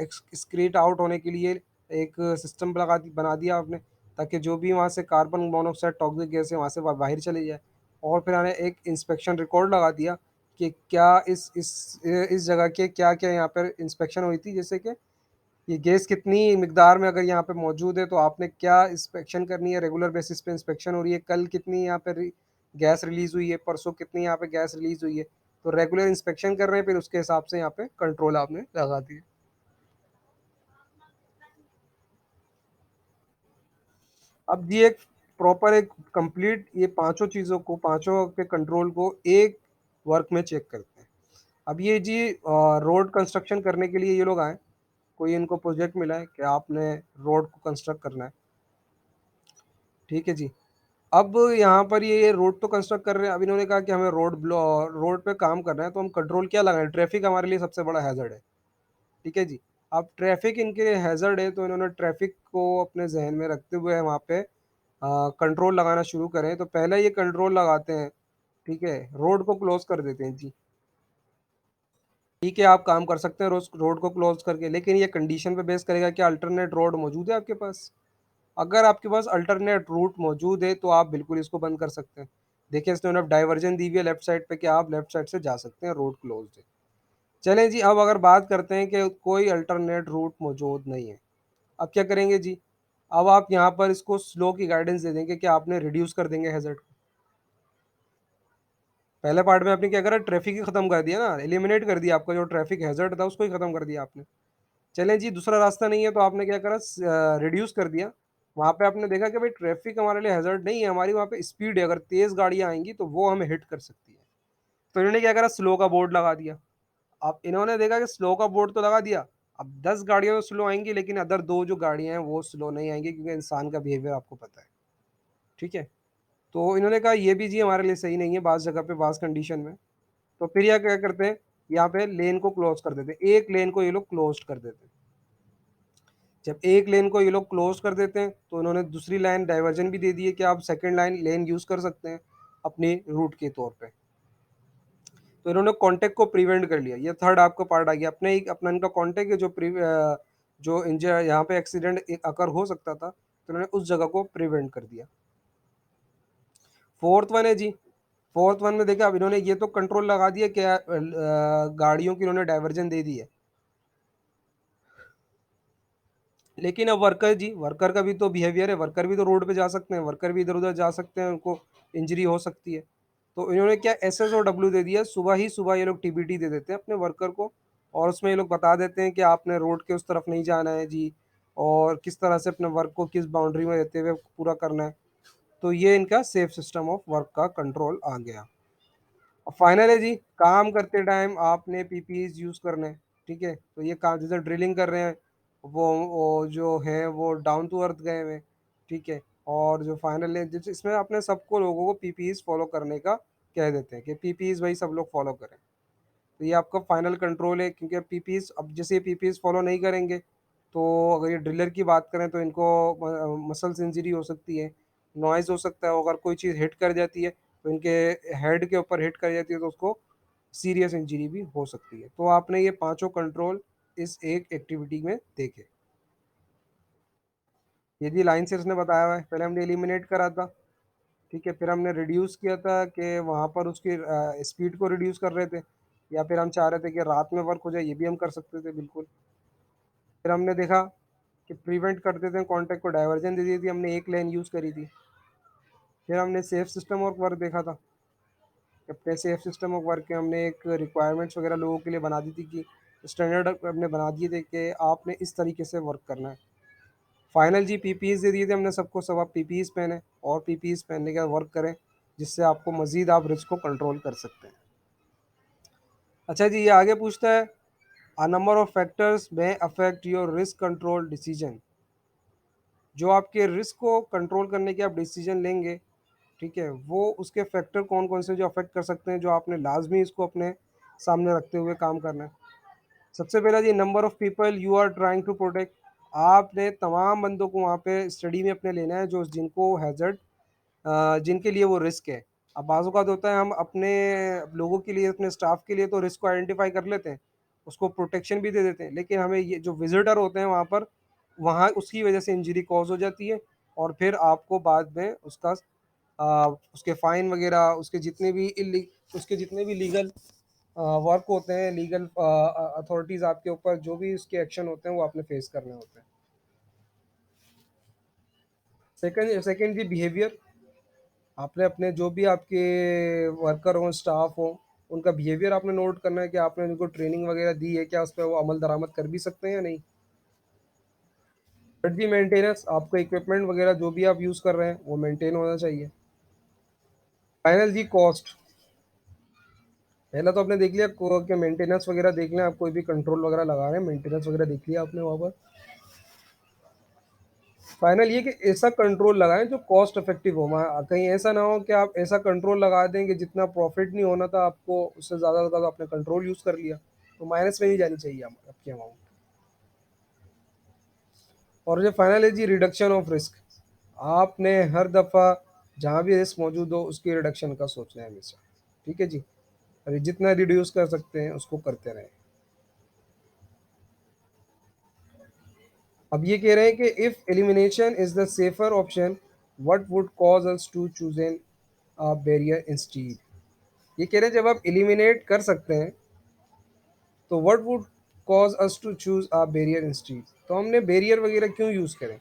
एक्सक्रीट आउट होने के लिए एक सिस्टम बना दिया आपने, ताकि जो भी वहाँ से कार्बन मोनोऑक्साइड टॉक्सिक गैस है वहाँ से बाहर चले जाए। और फिर हमने एक इंस्पेक्शन रिकॉर्ड लगा दिया कि क्या इस जगह के क्या क्या यहाँ पर इंस्पेक्शन हुई थी, जैसे कि ये गैस कितनी मिकदार में अगर यहाँ पे मौजूद है, तो आपने क्या इंस्पेक्शन करनी है, रेगुलर बेसिस पे इंस्पेक्शन हो रही है, कल कितनी यहाँ पे गैस रिलीज हुई है, परसों कितनी यहाँ पे गैस रिलीज हुई है, तो रेगुलर इंस्पेक्शन कर रहे हैं, फिर उसके हिसाब से यहाँ पे कंट्रोल आपने लगा दिया। अब जी एक प्रॉपर एक कंप्लीट ये पांचों चीज़ों को, पांचों के कंट्रोल को एक वर्क में चेक करते हैं। अब ये जी रोड कंस्ट्रक्शन करने के लिए ये लोग आए, कोई इनको प्रोजेक्ट मिला है कि आपने रोड को कंस्ट्रक्ट करना है, ठीक है जी। अब यहाँ पर ये रोड तो कंस्ट्रक्ट कर रहे हैं, अब इन्होंने कहा कि हमें रोड पे काम करना है, तो हम कंट्रोल क्या लगाएं, ट्रैफिक हमारे लिए सबसे बड़ा हैजर्ड है, ठीक है जी। अब ट्रैफिक इनके लिए हैजर्ड है, तो इन्होंने ट्रैफिक को अपने जहन में रखते हुए वहाँ पे कंट्रोल लगाना शुरू करें, तो पहले ये कंट्रोल लगाते हैं, ठीक है, रोड को क्लोज कर देते हैं जी। ठीक है, आप काम कर सकते हैं रोज रोड को क्लोज करके, लेकिन ये कंडीशन पे बेस करेगा कि अल्टरनेट रोड मौजूद है आपके पास। अगर आपके पास अल्टरनेट रूट मौजूद है, तो आप बिल्कुल इसको बंद कर सकते हैं। देखिए इसने अब डाइवर्जन दी हुई है लेफ्ट साइड पे कि आप लेफ्ट साइड से जा सकते हैं, रोड क्लोज है। चलें जी, अब अगर बात करते हैं कि कोई अल्टरनेट रूट मौजूद नहीं है, अब क्या करेंगे जी। अब आप यहाँ पर इसको स्लो की गाइडेंस दे देंगे कि आपने रिड्यूस कर देंगे हैजर्ड को। पहले पार्ट में आपने क्या करा, ट्रैफिक ही खत्म कर दिया ना, एलिमिनेट कर दिया, आपका जो ट्रैफिक हैजर्ड था उसको ही खत्म कर दिया आपने। चलें जी, दूसरा रास्ता नहीं है, तो आपने क्या करा, रिड्यूस कर दिया। वहां पे आपने देखा कि भाई ट्रैफिक हमारे लिए हैजर्ड नहीं है, हमारी वहां पे स्पीड है, अगर तेज गाड़ियां आएंगी तो वो हमें हिट कर सकती है। तो इन्होंने क्या करा, स्लो का बोर्ड लगा दिया। अब इन्होंने देखा कि स्लो का बोर्ड तो लगा दिया, अब 10 गाड़ियां तो स्लो आएंगी, लेकिन अदर दो जो गाड़ियां हैं वो स्लो नहीं आएंगी, क्योंकि इंसान का बिहेवियर आपको पता है, ठीक है। तो इन्होंने कहा ये भी जी हमारे लिए सही नहीं है, बास जगह पे बास कंडीशन में। तो फिर यह क्या करते हैं, यहाँ पे लेन को क्लोज कर देते हैं, एक लेन को ये लोग क्लोज कर देते हैं। जब एक लेन को ये लोग क्लोज कर देते हैं, तो इन्होंने दूसरी लाइन डाइवर्जन भी दे दी है कि आप सेकंड लाइन लेन यूज कर सकते हैं अपनी रूट के तौर पे। तो इन्होंने कॉन्टेक्ट को प्रिवेंट कर लिया, ये थर्ड आपका पार्ट आ गया। अपने एक अपना इनका कॉन्टेक्ट है जो इंजर यहाँ पे एक्सीडेंट एक अकर हो सकता था, तो इन्होंने उस जगह को प्रिवेंट कर दिया। फोर्थ वन है जी, फोर्थ वन में देखा, अब इन्होंने ये तो कंट्रोल लगा दिया कि गाड़ियों की इन्होंने डाइवर्जन दे दी है, लेकिन अब वर्कर जी, वर्कर का भी तो बिहेवियर है, वर्कर भी तो रोड पे जा सकते हैं, वर्कर भी इधर उधर जा सकते हैं, उनको इंजरी हो सकती है। तो इन्होंने क्या SSOW दे दिया, सुबह ही सुबह ये लोग TBT दे देते हैं अपने वर्कर को, और उसमें ये लोग बता देते हैं कि आपने रोड के उस तरफ नहीं जाना है जी, और किस तरह से अपने वर्क को किस बाउंड्री में रहते हुए पूरा करना है। तो ये इनका सेफ सिस्टम ऑफ वर्क का कंट्रोल आ गया। अब फाइनल है जी, काम करते टाइम आपने PPEs यूज करने हैं, ठीक है। तो ये काम जैसे ड्रिलिंग कर रहे हैं, वो जो है वो डाउन टू अर्थ गए हुए हैं, ठीक है। और जो फाइनल है इसमें अपने सबको लोगों को PPEs फॉलो करने का कह देते हैं कि PPEs भाई सब लोग फॉलो करें। तो ये आपका फाइनल कंट्रोल है, क्योंकि PPEs अब जैसे PPEs फॉलो नहीं करेंगे, तो अगर ये ड्रिलर की बात करें तो इनको मसल्स इंजरी हो सकती है, नॉइज हो सकता है, अगर कोई चीज़ हिट कर जाती है तो इनके हेड के ऊपर हिट कर जाती है, तो उसको सीरियस इंजरी भी हो सकती है। तो आपने ये पांचों कंट्रोल इस एक एक्टिविटी में देखे। यदि लाइन से उसने बताया हुआ है, पहले हमने एलिमिनेट करा था, ठीक है, फिर हमने रिड्यूस किया था कि वहाँ पर उसकी स्पीड को रिड्यूस कर रहे थे, या फिर हम चाह रहे थे कि रात में वर्क हो जाए, ये भी हम कर सकते थे बिल्कुल। फिर हमने देखा कि प्रिवेंट कर देते हैं कॉन्टैक्ट को, डाइवर्जन दे दी थी, हमने एक लाइन यूज़ करी थी। फिर हमने सेफ सिस्टम ऑफ वर्क देखा था, अपने सेफ सिस्टम ऑफ वर्क के हमने एक रिक्वायरमेंट्स वगैरह लोगों के लिए बना दी थी, कि स्टैंडर्ड हमने बना दिए थे कि आपने इस तरीके से वर्क करना है। फाइनल जी, PPEs दे दिए थे हमने सबको, सब आप PPEs पहने, और PPEs पहनने के बाद वर्क करें, जिससे आपको मजीद आप रिस्क को कंट्रोल कर सकते हैं। अच्छा जी, ये आगे पूछता है, अ नंबर ऑफ फैक्टर्स में affect your risk control decision. जो आपके रिस्क को कंट्रोल करने के आप डिसीजन लेंगे, ठीक है, वो उसके फैक्टर कौन कौन से जो अफेक्ट कर सकते हैं, जो आपने लाजमी इसको अपने सामने रखते हुए काम करना है। सबसे पहला जी, number of people you are trying to protect. आपने तमाम बंदों को वहाँ पे स्टडी में अपने लेना है, जो जिनको हैजर्ड, जिनके लिए वो रिस्क है। अब बाज़ औक़ात होता है हम अपने लोगों के लिए, अपने स्टाफ के लिए तो रिस्क को आइडेंटिफाई कर लेते हैं, उसको प्रोटेक्शन भी दे देते हैं, लेकिन हमें ये जो विजिटर होते हैं वहाँ पर, वहाँ उसकी वजह से इंजरी कॉज हो जाती है, और फिर आपको बाद में उसके फाइन वगैरह, उसके जितने भी लीगल वर्क होते हैं, लीगल अथॉरिटीज आपके ऊपर जो भी उसके एक्शन होते हैं वो आपने फेस करने होते हैं। सेकंड सेकंड जी बिहेवियर। आपने अपने जो भी आपके वर्कर हो, स्टाफ हो, उनका बिहेवियर आपने नोट करना है कि आपने उनको ट्रेनिंग वगैरह दी है, क्या उस पर वो अमल दरामद कर भी सकते हैं या नहीं। थर्ड जी मेंटेनेंस, आपका इक्विपमेंट वगैरह जो भी आप यूज़ कर रहे हैं वो मेंटेन होना चाहिए। फाइनल जी कॉस्ट। पहला तो आपने देख लिया कि मेंटेनेंस वगैरह देख लें, आप कोई भी कंट्रोल वगैरह लगा रहे हैं, मेंटेनेंस वगैरह देख लिया आपने वहाँ पर। फाइनल ये कि ऐसा कंट्रोल लगाएं जो कॉस्ट इफेक्टिव हो, कहीं ऐसा ना हो कि आप ऐसा कंट्रोल लगा दें कि जितना प्रॉफिट नहीं होना था आपको उससे ज़्यादा आपने कंट्रोल यूज़ कर लिया, तो माइनस में नहीं जानी चाहिए आपकी अमाउंट। और जो फाइनल है जी रिडक्शन ऑफ रिस्क। आपने हर दफ़ा जहाँ भी रिस्क मौजूद हो उसकी रिडक्शन का सोचना है हमेशा। ठीक है जी, अरे जितना रिड्यूस कर सकते हैं उसको करते रहें। अब ये कह रहे हैं कि if elimination is the safer option, what would cause us to choose an barrier instead. ये कह रहे हैं जब आप एलिमिनेट कर सकते हैं तो what would cause us to choose a barrier instead, तो हमने बैरियर वगैरह क्यों यूज़ करें।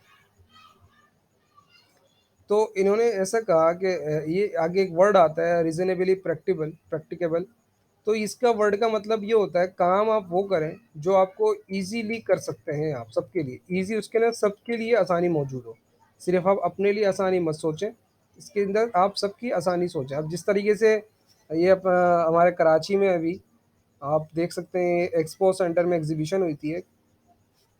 तो इन्होंने ऐसा कहा कि ये आगे एक वर्ड आता है रीजनेबली प्रैक्टिबल प्रैक्टिकेबल। तो इसका वर्ड का मतलब ये होता है काम आप वो करें जो आपको इजीली कर सकते हैं, आप सबके लिए इजी, उसके अंदर सबके लिए आसानी मौजूद हो। सिर्फ आप अपने लिए आसानी मत सोचें, इसके अंदर आप सबकी आसानी सोचें। अब जिस तरीके से ये हमारे कराची में अभी आप देख सकते हैं एक्सपो सेंटर में एग्जीबिशन हुई थी एक।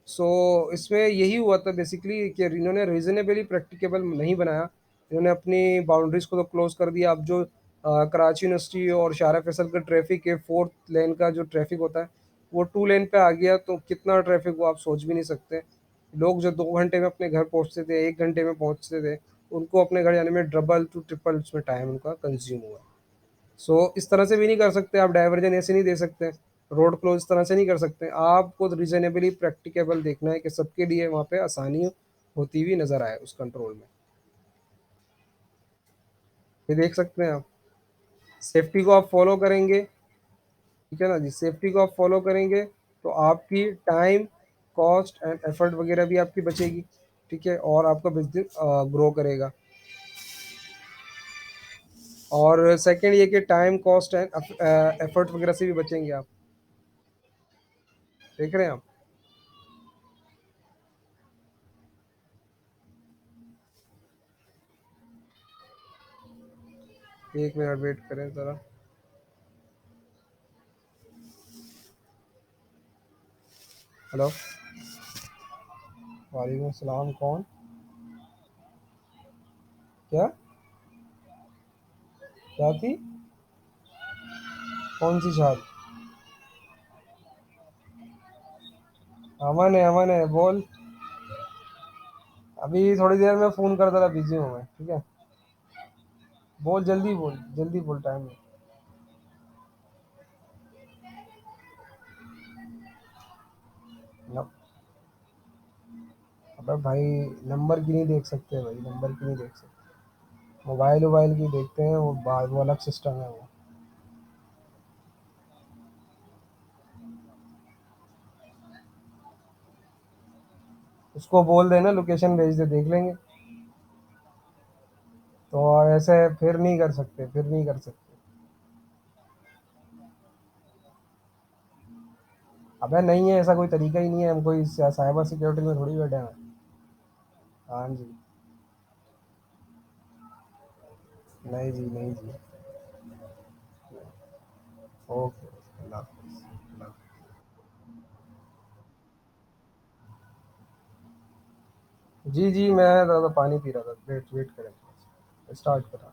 सो इसमें यही हुआ था बेसिकली कि इन्होंने रीजनेबली प्रैक्टिकेबल नहीं बनाया। इन्होंने अपनी बाउंड्रीज को तो क्लोज कर दिया। अब जो कराची यूनिवर्सिटी और शारा फैसल का ट्रैफिक है, फोर्थ लेन का जो ट्रैफिक होता है वो टू लेन पे आ गया, तो कितना ट्रैफिक वो आप सोच भी नहीं सकते। लोग जो 2 घंटे में अपने घर पहुंचते थे 1 घंटे में पहुंचते थे, उनको अपने घर जाने में डबल टू ट्रिपल उसमें टाइम उनका कंज्यूम हुआ। सो इस तरह से भी नहीं कर सकते आप, डाइवर्जन ऐसे नहीं दे सकते, रोड क्लोज इस तरह से नहीं कर सकते। आपको रीजनेबली प्रैक्टिकेबल देखना है कि सबके लिए वहाँ पे आसानी होती हुई नजर आए उस कंट्रोल में। ये देख सकते हैं आप, सेफ्टी को आप फॉलो करेंगे, ठीक है ना जी, सेफ्टी को आप फॉलो करेंगे तो आपकी टाइम, कॉस्ट एंड एफर्ट वगैरह भी आपकी बचेगी। ठीक है, और आपका बिजनेस ग्रो करेगा। और सेकंड ये कि टाइम, कॉस्ट एंड एफर्ट वगैरह से भी बचेंगे आप। देख रहे हैं आप। 1 मिनट वेट करें ज़रा। हेलो। वालेकुम सलाम, कौन? क्या? क्या थी? कौन सी शाद? अमन है, बोल। अभी थोड़ी देर में फ़ोन कर, ज़रा बिजी हूँ मैं, ठीक है। बोल, जल्दी बोल, जल्दी बोल, टाइम है। न- अबे भाई, नंबर की नहीं देख सकते भाई, नंबर की नहीं देख सकते। मोबाइल वोबाइल की देखते हैं, वो बात, वो अलग सिस्टम है वो। उसको बोल देना लोकेशन भेज दे, देख लेंगे। तो ऐसे फिर नहीं कर सकते, फिर नहीं कर सकते। अबे नहीं है, ऐसा कोई तरीका ही नहीं है, हम कोई साइबर सिक्योरिटी में थोड़ी बैठे हैं। हाँ जी। नहीं जी, नहीं जी। ओके, अल्लाह हाफ़िज़। अल्लाह हाफ़िज़। जी जी, मैं ज़्यादा पानी पी रहा था, वेट वेट करें, स्टार्ट करा।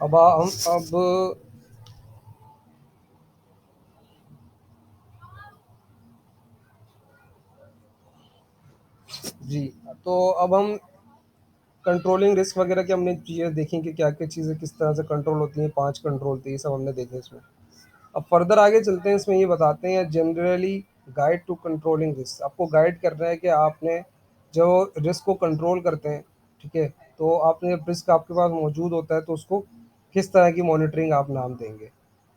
हम अब जी, तो अब हम कंट्रोलिंग रिस्क वगैरह की हमने चीज़ें देखी कि क्या-क्या चीज़ें किस तरह से कंट्रोल होती हैं, 5 कंट्रोल थे, ये सब हमने देखे इसमें। अब फर्दर आगे चलते हैं, इसमें ये बताते हैं generally guide to controlling risk. आपको गाइड कर रहा है कि आपने जो रिस्क को कंट्रोल करते हैं, ठीक है? तो आपने जब रिस्क आपके पास मौजूद होता है तो उसको किस तरह की मॉनिटरिंग आप नाम देंगे।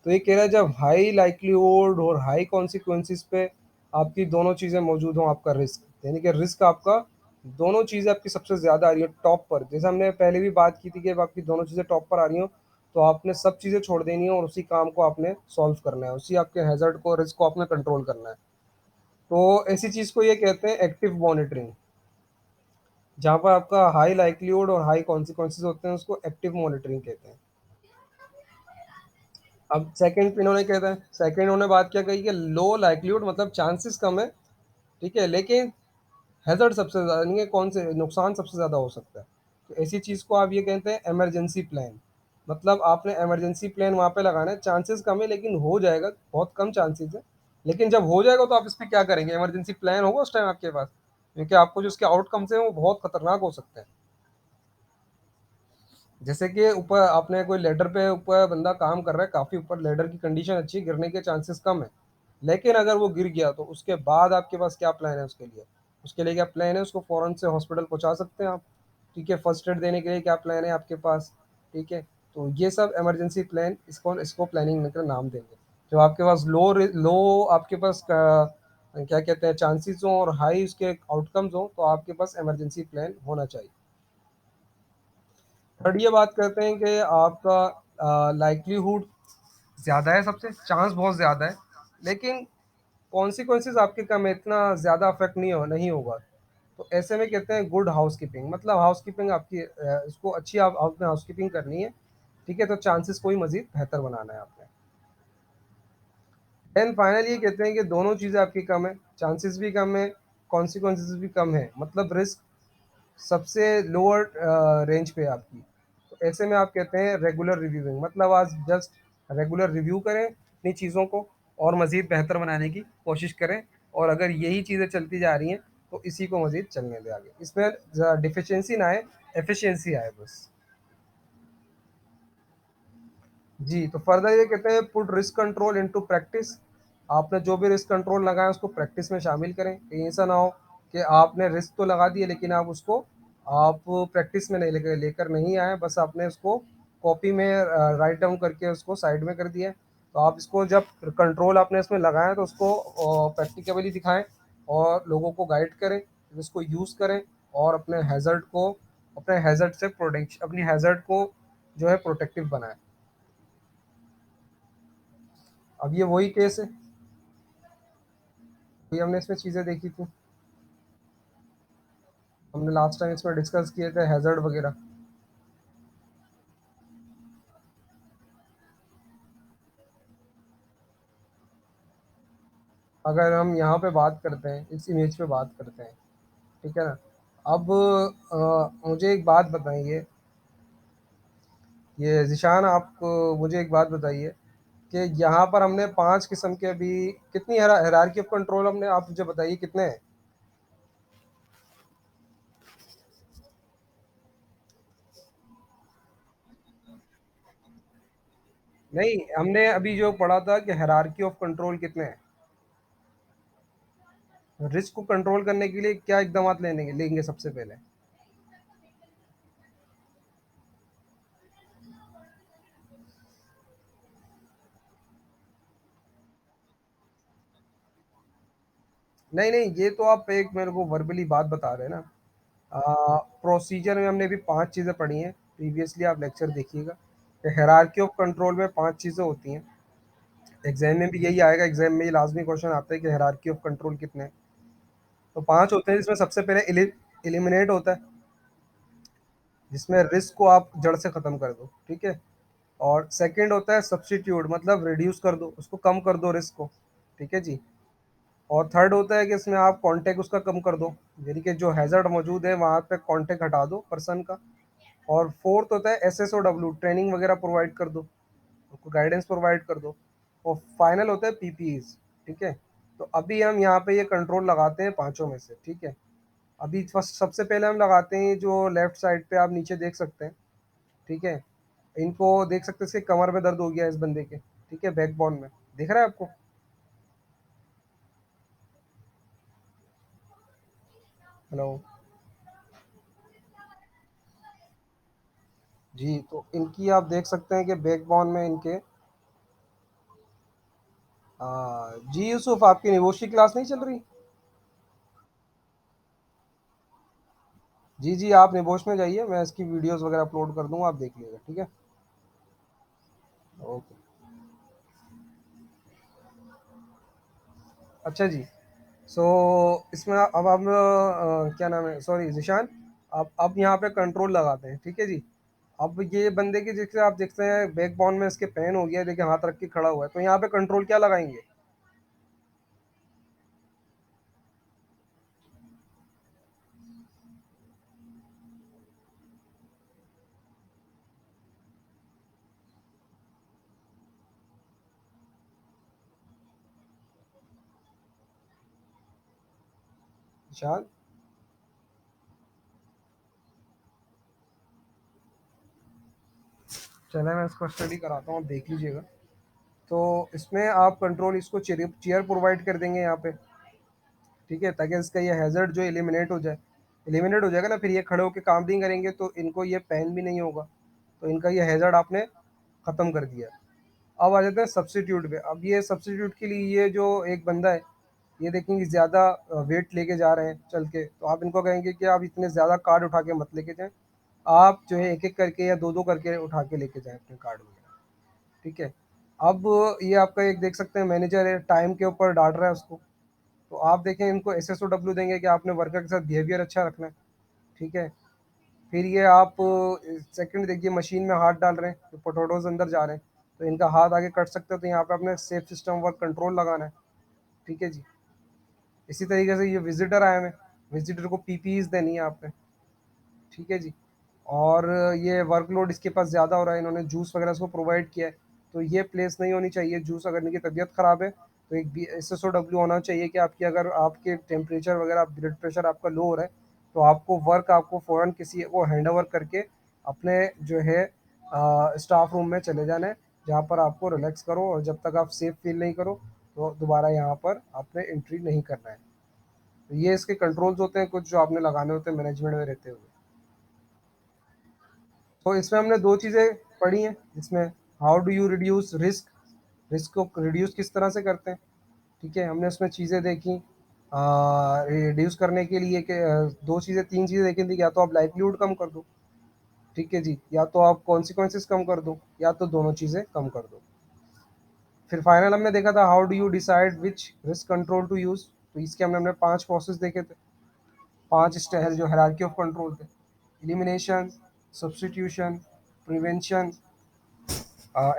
तो ये कह रहा है जब हाई लाइक्लीहुड और हाई कॉन्सिक्वेंसेस पे आपकी दोनों चीज़ें मौजूद हों आपका रिस्क, यानी कि रिस्क आपका दोनों चीज़ें आपकी सबसे ज़्यादा आ रही है टॉप पर। जैसे हमने पहले भी बात की थी कि जब आपकी दोनों चीज़ें टॉप पर आ रही हों, तो आपने सब चीज़ें छोड़ देनी है और उसी काम को आपने सॉल्व करना है, उसी आपके हैज़र्ड को, रिस्क को आपने कंट्रोल करना है। तो ऐसी चीज़ को ये कहते हैं एक्टिव मॉनिटरिंग, जहाँ पर आपका हाई लाइक्लीहुड और हाई कॉन्सिक्वेंसेज़ होते हैं, उसको एक्टिव मॉनिटरिंग कहते हैं। अब सेकंड इन्होंने कहते हैं सेकंड इन्होंने बात क्या कही कि लो लाइक्लीहुड मतलब चांसेस कम है, ठीक है? लेकिन हैज़र्ड सबसे ज़्यादा, यानी कि कौन से नुकसान सबसे ज़्यादा हो सकता है। तो ऐसी चीज़ को आप ये कहते हैं इमरजेंसी प्लान। मतलब आपने इमरजेंसी प्लान वहाँ पे लगाना है, चांसेस कम है लेकिन हो जाएगा, बहुत कम चांसेस है। लेकिन जब हो जाएगा तो आप इस पे क्या करेंगे? इमरजेंसी प्लान होगा उस टाइम आपके पास, क्योंकि आपको जो उसके आउटकम्स हैं वो बहुत खतरनाक हो सकते हैं। जैसे कि ऊपर आपने कोई लैडर पे ऊपर बंदा काम कर रहा है, काफ़ी ऊपर, लैडर की कंडीशन अच्छी है, गिरने के चांसेस कम है। लेकिन अगर वो गिर गया तो उसके बाद आपके पास क्या प्लान है उसके लिए? उसके लिए क्या प्लान है? उसको फ़ौरन से हॉस्पिटल पहुँचा सकते हैं आप, ठीक है? फर्स्ट एड देने के लिए क्या प्लान है आपके पास, ठीक है? तो ये सब इमरजेंसी प्लान, इसको इसको प्लानिंग का नाम देंगे। जो आपके पास लो आपके पास क्या कहते हैं चांसेस हों और हाई उसके आउटकम्स हों, तो आपके पास इमरजेंसी प्लान होना चाहिए। थर्ड ये बात करते हैं कि आपका लाइक्लीहुड ज़्यादा है, सबसे चांस बहुत ज़्यादा है, लेकिन कॉन्सिक्वेंसेस आपके कम है, इतना ज़्यादा अफेक्ट नहीं होगा। तो ऐसे में कहते हैं गुड हाउसकीपिंग, मतलब हाउसकीपिंग आपकी इसको अच्छी आप आपने हाउसकीपिंग करनी है, ठीक है? तो चांसेस को ही मज़ीद बेहतर बनाना है आपने। देन फाइनली ये कहते हैं कि दोनों चीज़ें आपकी कम है, चांसेस भी कम है, कॉन्सिक्वेंसेस भी कम है, मतलब रिस्क सबसे लोअर रेंज पे है आपकी। तो ऐसे में आप कहते हैं रेगुलर रिव्यूइंग, मतलब आज जस्ट रेगुलर रिव्यू करें अपनी चीज़ों को और मज़ीद बेहतर बनाने की कोशिश करें, और अगर यही चीज़ें चलती जा रही हैं तो इसी को मज़ीद चलने दें आगे। इसमें डिफिशिएंसी ना आए, एफिशिएंसी आए बस। जी, तो फर्दर ये कहते हैं put risk control into practice. आपने जो भी रिस्क कंट्रोल लगाया उसको प्रैक्टिस में शामिल करें। कहीं ऐसा ना हो कि आपने रिस्क तो लगा दिए लेकिन आप प्रैक्टिस में नहीं लेकर लेकर नहीं आए, बस आपने उसको कॉपी में राइट डाउन करके उसको साइड में कर दिया। तो आप इसको जब कंट्रोल आपने इसमें लगाया तो उसको प्रैक्टिकली दिखाएँ और लोगों को गाइड करें, इसको यूज़ करें और अपने हैज़र्ड से प्रोटेक्श अपनी हैज़र्ड को जो है प्रोटेक्टिव बनाएँ। अब ये वही केस है, ये हमने इसमें चीज़ें देखी थी, हमने लास्ट टाइम इसमें डिस्कस किए थे हैज़र्ड वगैरह। अगर हम यहाँ पे बात करते हैं, इस इमेज पे बात करते हैं, ठीक है ना? अब मुझे एक बात बताइए, ये ज़ीशान आप मुझे एक बात बताइए कि यहाँ पर हमने 5 किस्म के अभी कितनी हायरार्की ऑफ कंट्रोल हमने आप मुझे बताइए कितने हैं? नहीं, हमने अभी जो पढ़ा था कि हायरार्की ऑफ कंट्रोल कितने हैं? रिस्क को कंट्रोल करने के लिए क्या इक़दामात लेंगे सबसे पहले? नहीं, नहीं, ये तो आप एक मेरे को वर्बली बात बता रहे हैं ना। प्रोसीजर में हमने अभी 5 चीज़ें पढ़ी हैं, प्रीवियसली आप लेक्चर देखिएगा। हायरार्की ऑफ कंट्रोल में 5 चीज़ें होती हैं। एग्ज़ाम में भी यही आएगा, एग्ज़ाम में ये लाज़मी क्वेश्चन आता है कि हायरार्की ऑफ कंट्रोल कितने हैं? तो 5 होते हैं, जिसमें सबसे पहले एलिमिनेट होता है, जिसमें रिस्क को आप जड़ से ख़त्म कर दो, ठीक है? और सेकंड होता है सब्स्टिट्यूट, मतलब रिड्यूस कर दो, उसको कम कर दो रिस्क को, ठीक है जी? और थर्ड होता है कि इसमें आप कॉन्टैक्ट उसका कम कर दो, यानी कि जो हैज़र्ड मौजूद है वहाँ पे कॉन्टैक्ट हटा दो पर्सन का। और फोर्थ होता है SSOW, ट्रेनिंग वगैरह प्रोवाइड कर दो, उनको गाइडेंस प्रोवाइड कर दो। और फाइनल होता है PPEs। ठीक है, तो अभी हम यहाँ पे ये कंट्रोल लगाते हैं पांचों में से। ठीक है, अभी फर्स्ट सबसे पहले हम लगाते हैं जो लेफ्ट साइड पे आप नीचे देख सकते हैं। ठीक है, इनको देख सकते हैं, इसके कमर में दर्द हो गया है इस बंदे के। ठीक है, बैकबोन में दिख रहा है आपको? हेलो? जी, तो इनकी आप देख सकते हैं कि बैकबोन में इनके जी यूसुफ, आपकी निवोश की क्लास नहीं चल रही? जी जी, आप निवोश में जाइए, मैं इसकी वीडियोस वगैरह अपलोड कर दूंगा, आप देख लीजिएगा। ठीक है, ओके। अच्छा जी, सो इसमें अब हम क्या नाम है, सॉरी जिशान, अब यहाँ पे कंट्रोल लगाते हैं। ठीक है जी, अब ये बंदे की जैसे आप देखते हैं बैक बोन में इसके पेन हो गया है, देखिए हाथ रख के खड़ा हुआ है, तो यहाँ पे कंट्रोल क्या लगाएंगे? जिशान, चले मैं इसको स्टडी कराता हूँ, आप देख लीजिएगा। तो इसमें आप कंट्रोल इसको चेयर चेयर प्रोवाइड कर देंगे यहाँ पे। ठीक है, ताकि इसका ये हैजर्ड जो एलिमिनेट हो जाए, एलिमिनेट हो जाएगा ना, फिर ये खड़े होकर काम नहीं करेंगे तो इनको ये पेन भी नहीं होगा, तो इनका ये हैजर्ड आपने ख़त्म कर दिया। अब आ जाते हैं सब्स्टिट्यूट पे। अब ये सब्स्टिट्यूट के लिए ये जो एक बंदा है, ये देखेंगे ज़्यादा वेट लेके जा रहे हैं चल के, तो आप इनको कहेंगे कि आप इतने ज़्यादा कार्ड उठा के मत लेके जाएं, आप जो है एक एक करके या दो दो करके उठा के लेके जाएं अपने कार्ड वगैरह। ठीक है, अब ये आपका एक देख सकते हैं मैनेजर है, टाइम के ऊपर डांट रहा है उसको, तो आप देखें इनको SSOW देंगे कि आपने वर्कर के साथ बिहेवियर अच्छा रखना है। ठीक है, फिर ये आप सेकंड देखिए, मशीन में हाथ डाल रहे हैं तो पोटोटोज अंदर जा रहे हैं, तो इनका हाथ आगे कट सकते हो, तो यहाँ पे अपने सेफ सिस्टम वर्क कंट्रोल लगाना है। ठीक है जी, इसी तरीके से ये विजिटर आए हैं, विजिटर को PPEs देनी है आपने। ठीक है जी, और ये वर्कलोड इसके पास ज़्यादा हो रहा है, इन्होंने जूस वगैरह इसको प्रोवाइड किया है, तो ये प्लेस नहीं होनी चाहिए जूस। अगर इनकी तबीयत ख़राब है तो एक SSOW होना चाहिए कि आपकी, अगर आपके टेम्परेचर वगैरह ब्लड प्रेशर आपका लो हो रहा है, तो आपको वर्क आपको फ़ौरन किसी को हैंड ओवर करके अपने जो है स्टाफ रूम में चले जाना है, जहाँ पर आपको रिलैक्स करो, और जब तक आप सेफ फील नहीं करो तो दोबारा यहाँ पर आपने एंट्री नहीं करना है। तो ये इसके कंट्रोल्स होते हैं कुछ जो आपने लगाने होते हैं मैनेजमेंट में रहते हुए। तो इसमें हमने दो चीज़ें पढ़ी हैं, जिसमें how do you reduce risk, risk को रिड्यूस किस तरह से करते हैं। ठीक है, हमने उसमें चीज़ें देखी रिड्यूस करने के लिए कि दो चीज़ें तीन चीज़ें देखी थी, या तो आप लाइवलीहुड कम कर दो, ठीक है जी, या तो आप कॉन्सिक्वेंसेस कम कर दो, या तो दोनों चीज़ें कम कर दो। फिर फाइनल हमने देखा था how do you decide which risk control to use, तो इसके हमने पांच प्रोसेस देखे थे, पांच स्टेज जो हायरार्की ऑफ कंट्रोल थे: elimination, substitution, prevention,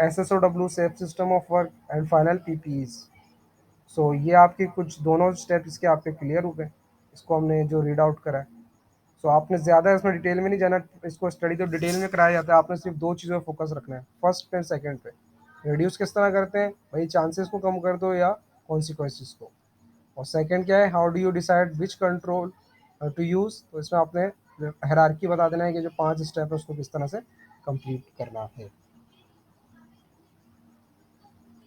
SSOW safe system of work, and final PPEs। सो ये आपके कुछ दोनों स्टेप इसके आपके क्लियर हो गए, इसको हमने जो रीड आउट करा है। सो आपने ज़्यादा इसमें डिटेल में नहीं जाना, इसको स्टडी तो डिटेल में कराया जाता है, आपने सिर्फ दो चीज़ों पर फोकस रखना है, फर्स्ट एंड सेकंड पे। रिड्यूस किस तरह करते हैं भाई, चांसेस को कम कर दो या कॉन्सिक्वेंसेस को। और सेकंड क्या है, how do you decide which control to use, तो इसमें आपने हायरार्की बता देना है कि जो पांच स्टेप है उसको किस तरह से कंप्लीट करना है।